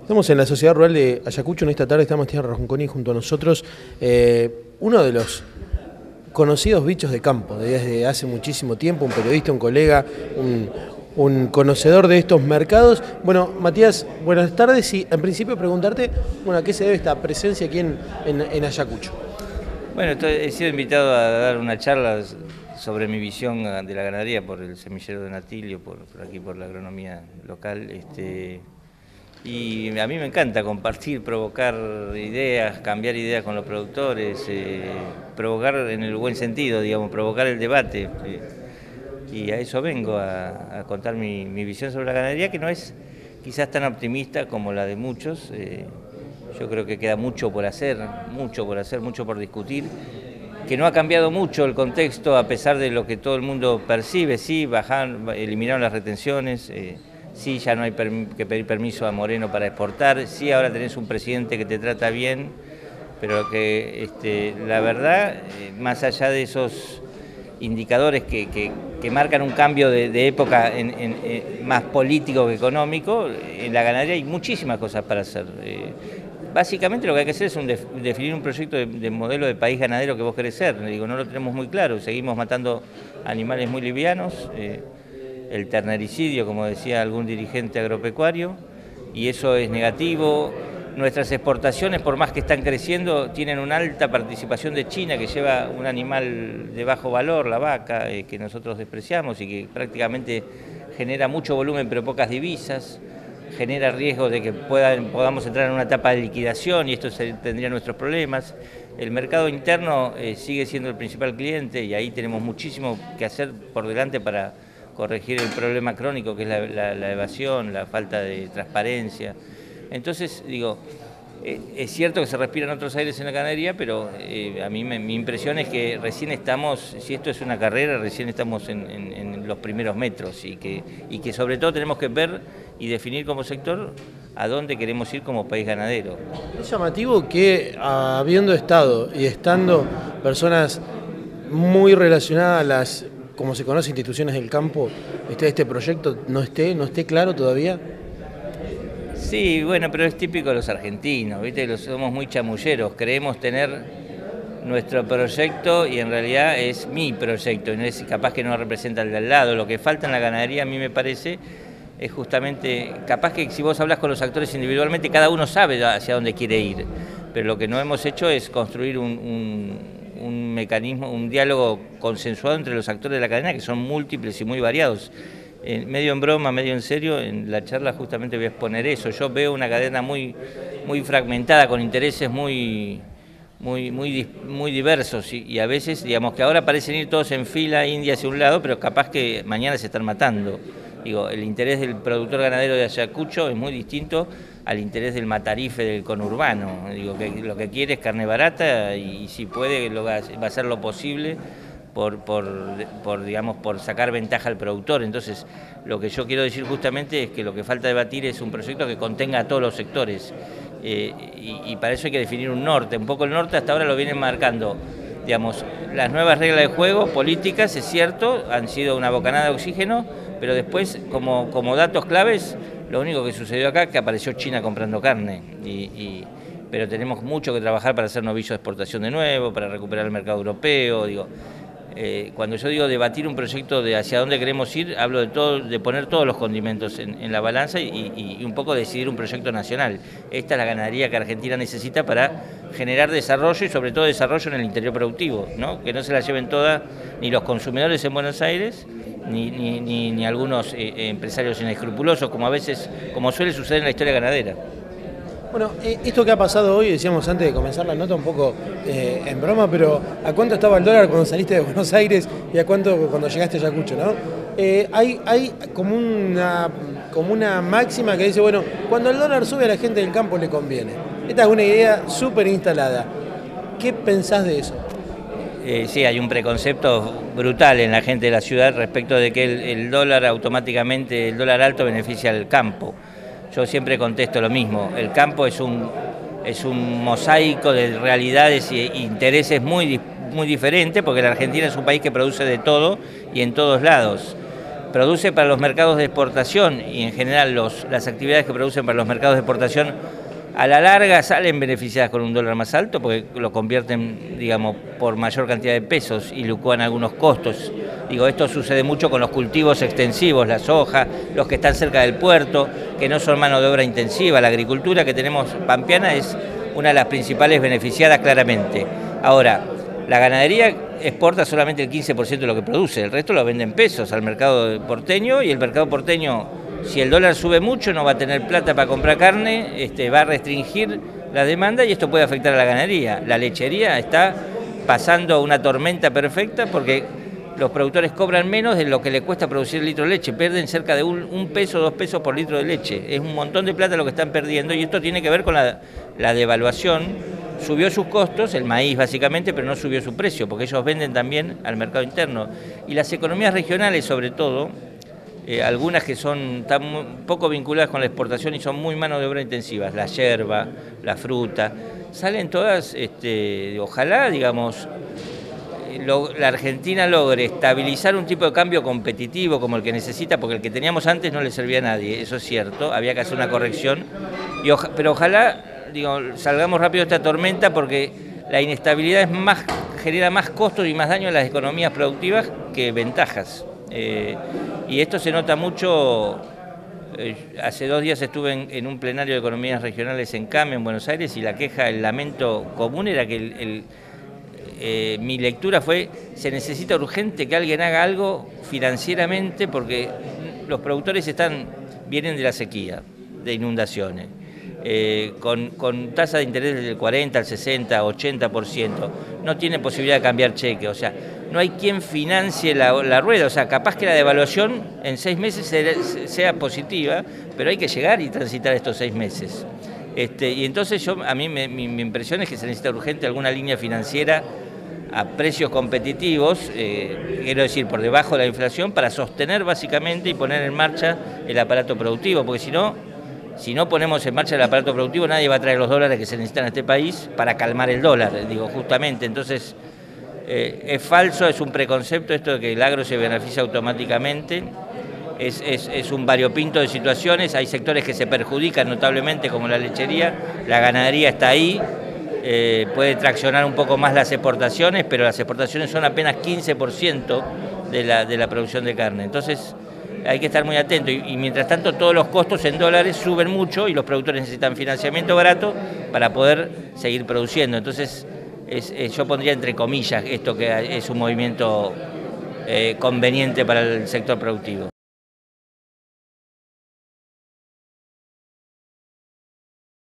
Estamos en la Sociedad Rural de Ayacucho. En esta tarde está Matías Ronconi junto a nosotros, uno de los conocidos bichos de campo desde hace muchísimo tiempo, un periodista, un colega, un conocedor de estos mercados. Bueno, Matías, buenas tardes y en principio preguntarte, bueno, ¿a qué se debe esta presencia aquí en Ayacucho? Bueno, he sido invitado a dar una charla sobre mi visión de la ganadería por el semillero de Natilio, por aquí, por la agronomía local. Y a mí me encanta compartir, provocar ideas, cambiar ideas con los productores, provocar en el buen sentido, digamos, provocar el debate. Y a eso vengo, a contar mi visión sobre la ganadería, que no es quizás tan optimista como la de muchos. Yo creo que queda mucho por hacer, mucho por discutir, que no ha cambiado mucho el contexto a pesar de lo que todo el mundo percibe. Sí, eliminaron las retenciones, sí, ya no hay que pedir permiso a Moreno para exportar, sí, ahora tenés un presidente que te trata bien, pero que la verdad, más allá de esos indicadores que marcan un cambio de época más político que económico, en la ganadería hay muchísimas cosas para hacer. Básicamente lo que hay que hacer es definir un proyecto de modelo de país ganadero que vos querés ser. Digo, no lo tenemos muy claro, seguimos matando animales muy livianos, el ternaricidio, como decía algún dirigente agropecuario, y eso es negativo. Nuestras exportaciones, por más que están creciendo, tienen una alta participación de China, que lleva un animal de bajo valor, la vaca, que nosotros despreciamos y que prácticamente genera mucho volumen pero pocas divisas, genera riesgo de que podamos entrar en una etapa de liquidación y esto tendría nuestros problemas. El mercado interno sigue siendo el principal cliente y ahí tenemos muchísimo que hacer por delante para corregir el problema crónico que es la evasión, la falta de transparencia. Entonces, digo, es cierto que se respiran otros aires en la ganadería, pero a mí mi impresión es que recién estamos, si esto es una carrera, recién estamos en los primeros metros y que sobre todo tenemos que ver y definir como sector a dónde queremos ir como país ganadero. Es llamativo que habiendo estado y estando personas muy relacionadas a las, como se conoce, instituciones del campo, este proyecto no esté claro todavía. Sí, bueno, pero es típico de los argentinos, ¿viste? Somos muy chamulleros, creemos tener nuestro proyecto y en realidad es mi proyecto, no es capaz que no representa el de al lado. Lo que falta en la ganadería, a mí me parece, es justamente, capaz que si vos hablas con los actores individualmente, cada uno sabe hacia dónde quiere ir, pero lo que no hemos hecho es construir un mecanismo, un diálogo consensuado entre los actores de la cadena, que son múltiples y muy variados. Medio en broma, medio en serio, en la charla justamente voy a exponer eso. Yo veo una cadena muy fragmentada, con intereses muy diversos y a veces, digamos, que ahora parecen ir todos en fila, India hacia un lado, pero capaz que mañana se están matando. Digo, el interés del productor ganadero de Ayacucho es muy distinto al interés del matarife del conurbano. Digo, que lo que quiere es carne barata y si puede va a hacer lo posible por sacar ventaja al productor. Entonces, lo que yo quiero decir justamente es que lo que falta debatir es un proyecto que contenga a todos los sectores. Y para eso hay que definir un norte. Un poco el norte hasta ahora lo vienen marcando, digamos, las nuevas reglas de juego políticas, es cierto, han sido una bocanada de oxígeno, pero después, como datos claves, lo único que sucedió acá es que apareció China comprando carne. Pero tenemos mucho que trabajar para hacer novillos de exportación de nuevo, para recuperar el mercado europeo. Digo, cuando yo digo debatir un proyecto de hacia dónde queremos ir, hablo de poner todos los condimentos en la balanza y un poco decidir un proyecto nacional. Esta es la ganadería que Argentina necesita para generar desarrollo y sobre todo desarrollo en el interior productivo, ¿no? Que no se la lleven todas ni los consumidores en Buenos Aires, ni algunos empresarios inescrupulosos, como suele suceder en la historia ganadera. Bueno, esto que ha pasado hoy, decíamos antes de comenzar la nota un poco en broma, pero ¿a cuánto estaba el dólar cuando saliste de Buenos Aires y a cuánto cuando llegaste a Ayacucho, no? Hay como una máxima que dice, bueno, cuando el dólar sube a la gente del campo le conviene. Esta es una idea súper instalada. ¿Qué pensás de eso? Sí, hay un preconcepto brutal en la gente de la ciudad respecto de que el dólar automáticamente, el dólar alto beneficia al campo. Yo siempre contesto lo mismo, el campo es un mosaico de realidades e intereses muy diferentes, porque la Argentina es un país que produce de todo y en todos lados. produce para los mercados de exportación y en general las actividades que producen para los mercados de exportación a la larga salen beneficiadas con un dólar más alto porque lo convierten, digamos, por mayor cantidad de pesos y lucúan algunos costos. Digo, esto sucede mucho con los cultivos extensivos, la soja, los que están cerca del puerto, que no son mano de obra intensiva. La agricultura que tenemos pampeana es una de las principales beneficiadas claramente. Ahora, la ganadería exporta solamente el 15% de lo que produce, el resto lo vende en pesos al mercado porteño y el mercado porteño, si el dólar sube mucho, no va a tener plata para comprar carne, va a restringir la demanda y esto puede afectar a la ganadería. La lechería está pasando una tormenta perfecta porque los productores cobran menos de lo que le cuesta producir el litro de leche, pierden cerca de un peso, 2 pesos por litro de leche. Es un montón de plata lo que están perdiendo y esto tiene que ver con la devaluación. Subió sus costos, el maíz básicamente, pero no subió su precio, porque ellos venden también al mercado interno. Y las economías regionales, sobre todo, algunas que están poco vinculadas con la exportación y son muy mano de obra intensivas, la yerba, la fruta, salen todas, ojalá, digamos, la Argentina logre estabilizar un tipo de cambio competitivo como el que necesita, porque el que teníamos antes no le servía a nadie, eso es cierto, había que hacer una corrección, pero ojalá, digo, salgamos rápido de esta tormenta porque la inestabilidad genera más costos y más daño a las economías productivas que ventajas. Y esto se nota mucho. Hace 2 días estuve en un plenario de economías regionales en CAME, en Buenos Aires, y la queja, el lamento común era que mi lectura fue: se necesita urgente que alguien haga algo financieramente porque los productores vienen de la sequía, de inundaciones. Con tasa de interés del 40, al 60, 80%, no tiene posibilidad de cambiar cheque, o sea, no hay quien financie la rueda, o sea, capaz que la devaluación en 6 meses sea positiva, pero hay que llegar y transitar estos 6 meses. Y entonces a mí mi impresión es que se necesita urgente alguna línea financiera a precios competitivos, quiero decir, por debajo de la inflación, para sostener básicamente y poner en marcha el aparato productivo, porque si no ponemos en marcha el aparato productivo, nadie va a traer los dólares que se necesitan a este país para calmar el dólar, justamente. Entonces, es falso, es un preconcepto esto de que el agro se beneficia automáticamente, es un variopinto de situaciones, hay sectores que se perjudican notablemente como la lechería, la ganadería está ahí, puede traccionar un poco más las exportaciones, pero las exportaciones son apenas 15% de la producción de carne. Entonces, hay que estar muy atento y mientras tanto todos los costos en dólares suben mucho y los productores necesitan financiamiento barato para poder seguir produciendo. Entonces yo pondría entre comillas esto que es un movimiento conveniente para el sector productivo.